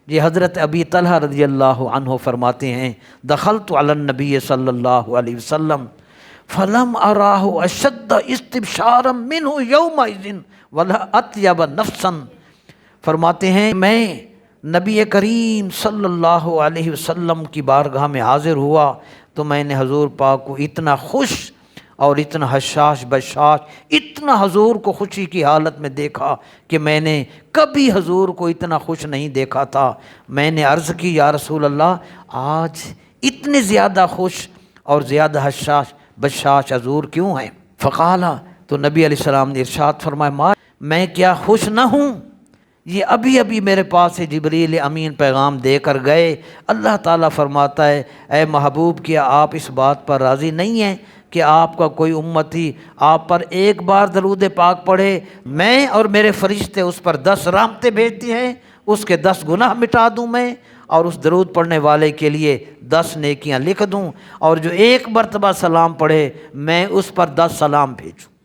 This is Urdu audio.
یہ حضرت ابی طلحہ رضی اللہ عنہ فرماتے ہیں دخلت علی النبی صلی اللہ علیہ وسلم فلم اراہ اشد استبشارا منہ یومئذ ولا اطیب نفسا، فرماتے ہیں میں نبی کریم صلی اللہ علیہ وسلم کی بارگاہ میں حاضر ہوا تو میں نے حضور پاک کو اتنا خوش اور اتنا حشاش بشاش، اتنا حضور کو خوشی کی حالت میں دیکھا کہ میں نے کبھی حضور کو اتنا خوش نہیں دیکھا تھا۔ میں نے عرض کی یا رسول اللہ آج اتنے زیادہ خوش اور زیادہ حشاش بشاش حضور کیوں ہیں؟ فقالا، تو نبی علیہ السلام نے ارشاد فرمایا ما میں کیا خوش نہ ہوں؟ یہ ابھی ابھی میرے پاس سے جبریل امین پیغام دے کر گئے۔ اللہ تعالیٰ فرماتا ہے اے محبوب کیا آپ اس بات پر راضی نہیں ہیں کہ آپ کا کوئی امتی آپ پر ایک بار درود پاک پڑھے، میں اور میرے فرشتے اس پر 10 رحمتیں بھیجتی ہیں، اس کے 10 گناہ مٹا دوں میں، اور اس درود پڑھنے والے کے لیے 10 نیکیاں لکھ دوں، اور جو ایک مرتبہ سلام پڑھے میں اس پر 10 سلام بھیجوں۔